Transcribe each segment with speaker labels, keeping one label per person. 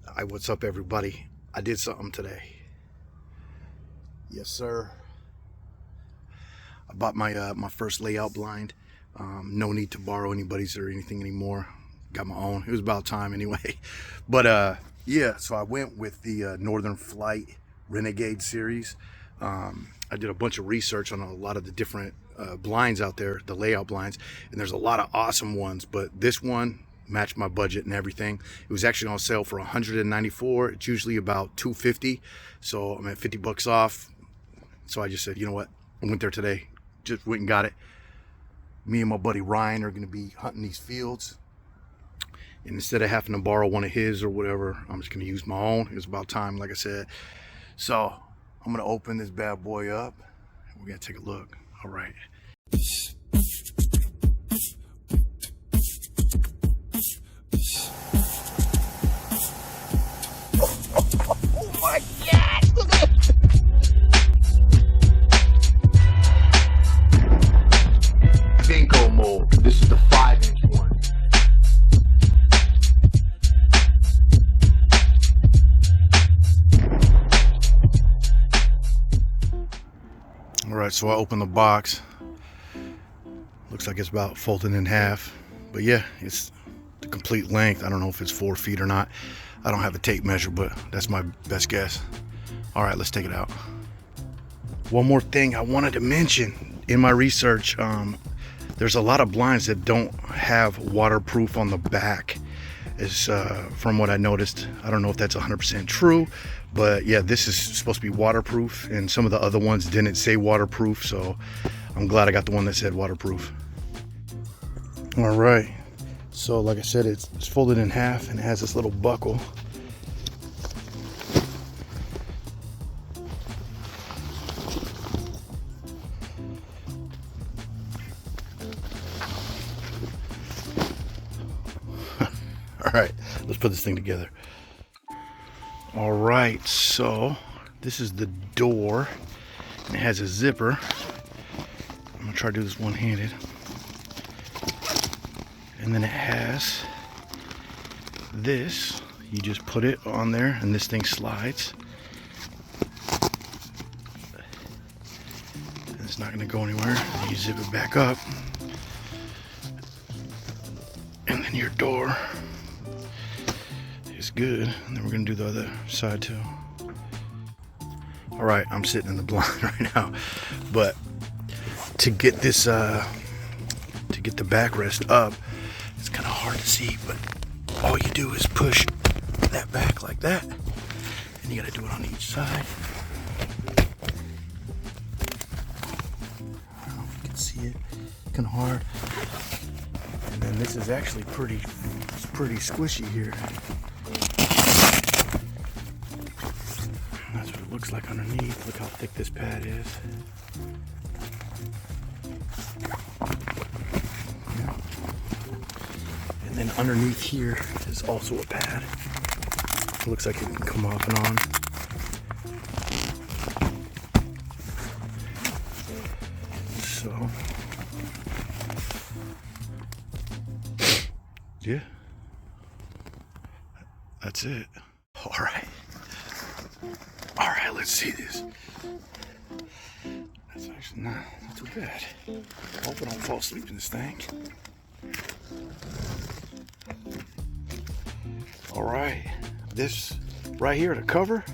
Speaker 1: Hi, what's up, everybody? I did something today. Yes, sir. I bought my first layout blind. No need to borrow anybody's or anything anymore. Got my own. It was about time anyway. But yeah, so I went with the Northern Flight Renegade series. I did a bunch of research on a lot of the different blinds out there, the layout blinds, and there's a lot of awesome ones, but this one matched my budget and everything. It was actually on sale for $194. It's usually about $250, so I'm at 50 bucks off. So I just said, you know what, I went there today, just went and got it. Me and my buddy Ryan are going to be hunting these fields, and instead of having to borrow one of his or whatever, I'm just going to use my own. It was about time, like I said. So I'm going to open this bad boy up and we're going to take a look. All right. Oh my God! Look at it! Bingo mode. This is the 5-inch one. All right, so I opened the box. Looks like it's about folded in half, but yeah, it's the complete length. I don't know if it's 4 feet or not. I don't have a tape measure, but that's my best guess. All right, let's take it out. One more thing I wanted to mention in my research, there's a lot of blinds that don't have waterproof on the back, is from what I noticed. I don't know if that's 100% true, but yeah, this is supposed to be waterproof, and some of the other ones didn't say waterproof, so I'm glad I got the one that said waterproof. All right, so like I said, it's folded in half and it has this little buckle. All right, let's put this thing together. All right, so this is the door, and it has a zipper. I'm gonna try to do this one-handed. And then it has this. You just put it on there and this thing slides. And it's not gonna go anywhere. You zip it back up. And then your door is good. And then we're gonna do the other side too. All right, I'm sitting in the blind right now. But to get this, to get the backrest up, it's kind of hard to see, but all you do is push that back like that, and you got to do it on each side. I don't know if you can see it, kind of hard. And then this is actually pretty squishy here. That's what it looks like underneath. Look how thick this pad is. And then underneath here is also a pad. It looks like it can come off and on. So, yeah, that's it. All right, let's see this. That's actually not too bad. I hope I don't fall asleep in this thing. All right, this right here, the cover,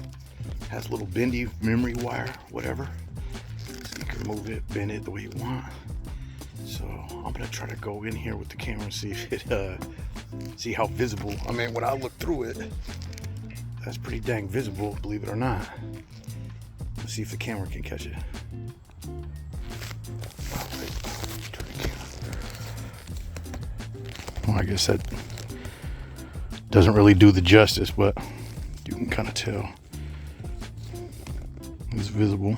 Speaker 1: has a little bendy memory wire, whatever. So you can move it, bend it the way you want. So I'm gonna try to go in here with the camera and see if it, see how visible. I mean, when I look through it, that's pretty dang visible, believe it or not. Let's see if the camera can catch it. Well, I guess that doesn't really do the justice, but you can kind of tell it's visible.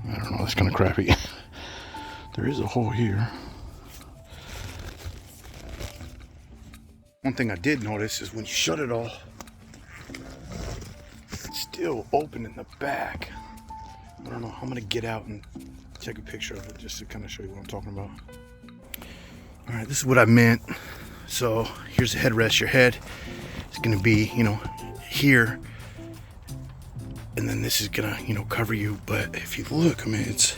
Speaker 1: I don't know, that's kind of crappy. There is a hole here. One thing I did notice is when you shut it off, it's still open in the back. I don't know, I'm gonna get out and take a picture of it just to kind of show you what I'm talking about. All right, this is what I meant. So here's the headrest. Your head is going to be, you know, here, and then this is going to, you know, cover you. But if you look, I mean, it's,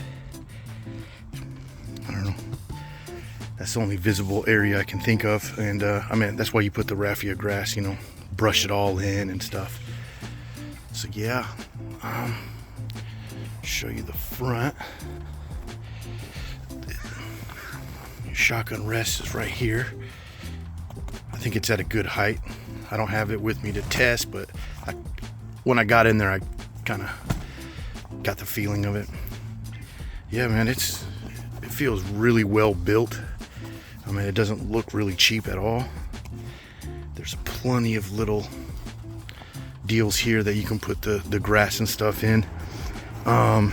Speaker 1: I don't know, that's the only visible area I can think of. And I mean, that's why you put the raffia grass, you know, brush it all in and stuff. So yeah, show you the front. Your shotgun rest is right here. I think it's at a good height. I don't have it with me to test, but when I got in there, I kind of got the feeling of it. Yeah, man, it feels really well built. I mean, it doesn't look really cheap at all. There's plenty of little deals here that you can put the grass and stuff in. I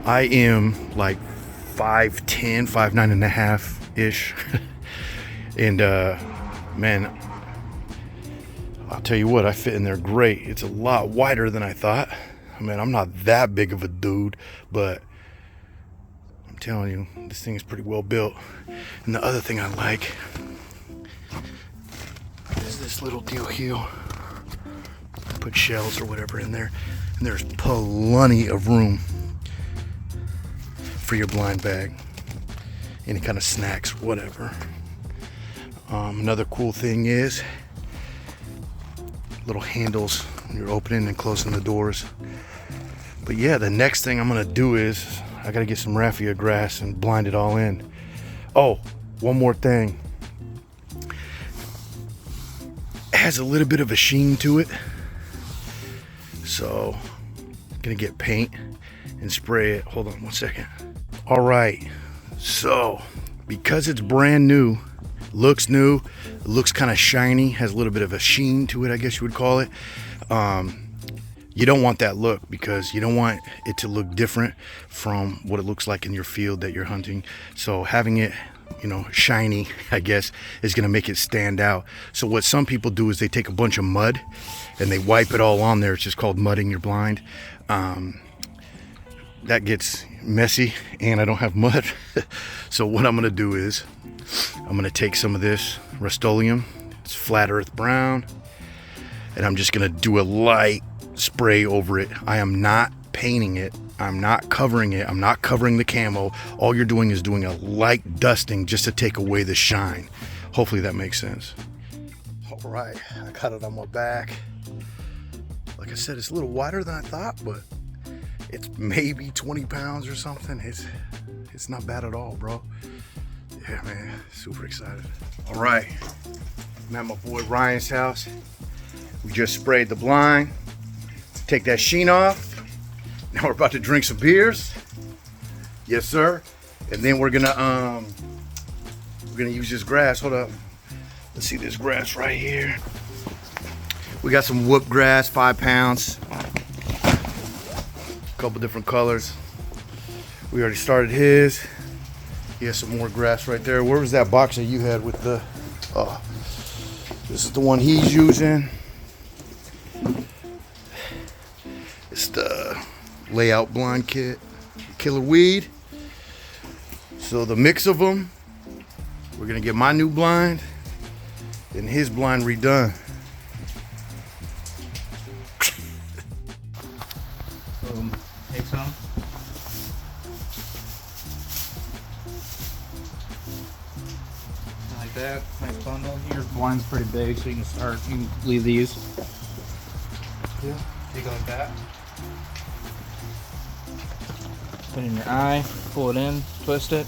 Speaker 1: am like 5'10", 5'9" and a half ish. And man, I'll tell you what, I fit in there great. It's a lot wider than I thought. I mean, I'm not that big of a dude, but I'm telling you, this thing is pretty well built. And the other thing I like is this little deal here. Put shells or whatever in there, and there's plenty of room for your blind bag, any kind of snacks, whatever. Another cool thing is little handles when you're opening and closing the doors. But yeah, the next thing I'm gonna do is I gotta get some raffia grass and blind it all in. Oh, one more thing. It has a little bit of a sheen to it, so I'm gonna get paint and spray it. Hold on one second. All right, so because it's brand new, looks new, it looks kind of shiny, has a little bit of a sheen to it, I guess you would call it. You don't want that look, because you don't want it to look different from what it looks like in your field that you're hunting. So having it, you know, shiny, I guess, is gonna make it stand out. So what some people do is they take a bunch of mud and they wipe it all on there. It's just called mudding your blind. That gets messy, and I don't have mud. So what I'm gonna do is I'm gonna take some of this Rust-Oleum, it's flat earth brown, and I'm just gonna do a light spray over it. I am not painting it, I'm not covering it, I'm not covering the camo. All you're doing is doing a light dusting just to take away the shine. Hopefully that makes sense. All right, I got it on my back. Like I said, it's a little wider than I thought, but it's maybe 20 pounds or something. It's not bad at all, bro. Yeah, man, super excited. All right, I'm at my boy Ryan's house. We just sprayed the blind. Take that sheen off. Now we're about to drink some beers. Yes, sir. And then we're gonna use this grass. Hold up. Let's see this grass right here. We got some whoop grass, 5 pounds. A couple different colors. We already started his. He has some more grass right there. Where was that box that you had with the, this is the one he's using. It's the layout blind kit, killer weed. So the mix of them, we're gonna get my new blind and his blind redone.
Speaker 2: Take some. Like that, nice bundle. Your blind's pretty big, so you can leave these.
Speaker 1: Yeah.
Speaker 2: Take it like that. Put it in your eye, pull it in, twist it.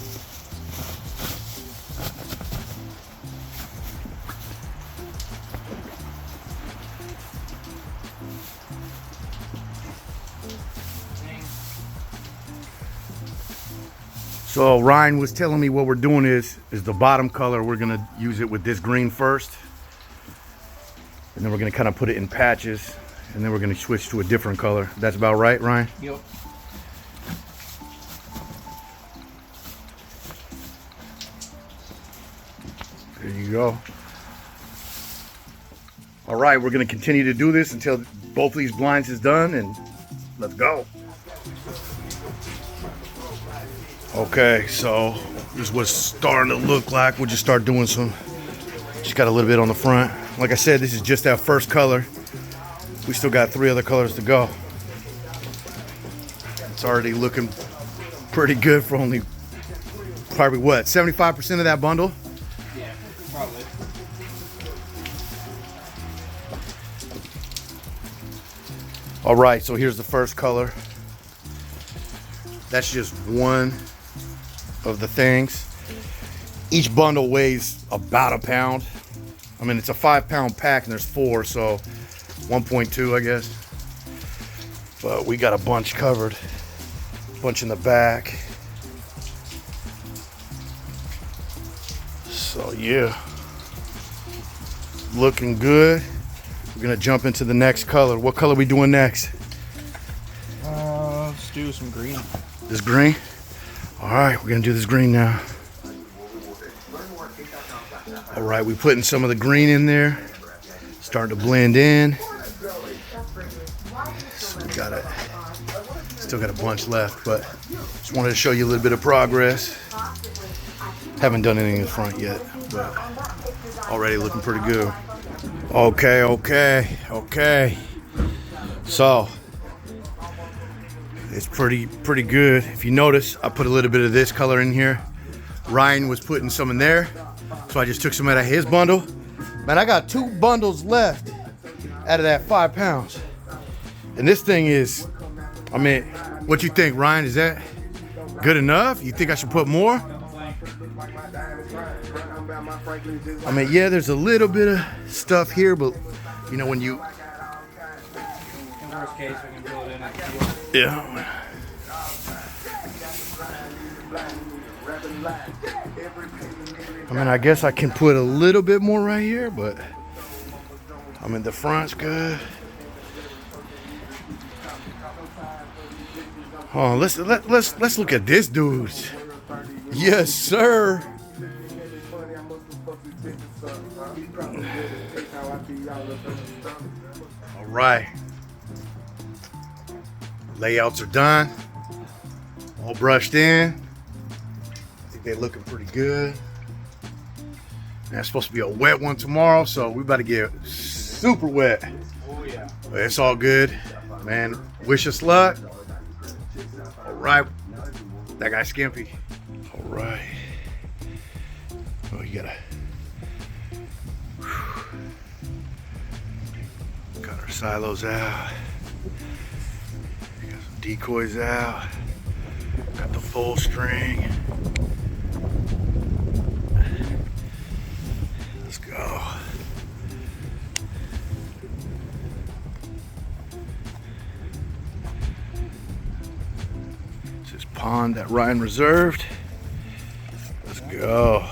Speaker 1: So Ryan was telling me what we're doing is the bottom color, we're gonna use it with this green first. And then we're gonna kind of put it in patches, and then we're gonna switch to a different color. That's about right, Ryan?
Speaker 2: Yep.
Speaker 1: There you go. All right, we're gonna continue to do this until both of these blinds is done, and let's go. Okay, so This is what's starting to look like. We'll just start doing some, just got a little bit on the front. Like I said, this is just our first color. We still got 3 other colors to go. It's already looking pretty good for only probably what, 75% of that bundle?
Speaker 2: Yeah, probably.
Speaker 1: All right, so here's the first color. That's just one of the things. Each bundle weighs about a pound. I mean, it's a 5-pound pack and there's 4, so 1.2, I guess. But we got a bunch covered, bunch in the back. So yeah, looking good. We're gonna jump into the next color. What color are we doing next?
Speaker 2: Let's do some green.
Speaker 1: This green? All right, we're gonna do this green now. All right, we're putting some of the green in there. Starting to blend in. So we got it. Still got a bunch left, but just wanted to show you a little bit of progress. Haven't done anything in the front yet, but already looking pretty good. Okay. So it's pretty good. If you notice, I put a little bit of this color in here. Ryan was putting some in there, so I just took some out of his bundle. Man, I got 2 bundles left out of that 5 pounds. And this thing is, I mean, what you think, Ryan? Is that good enough? You think I should put more? I mean, yeah, there's a little bit of stuff here, but you know, when you...
Speaker 2: In worst case, we can fill it in.
Speaker 1: Yeah. I mean, I guess I can put a little bit more right here, but I mean, the front's good. Oh, let's look at this dude. Yes, sir. All right. Layouts are done. All brushed in. I think they're looking pretty good. And it's supposed to be a wet one tomorrow, so we about to get super wet.
Speaker 2: Oh yeah.
Speaker 1: But it's all good, man. Wish us luck. All right. That guy Skimpy. All right. Oh, you gotta. Got our silos out. Got some decoys out. Got the full string. Let's go. It's this pond that Ryan reserved. Let's go.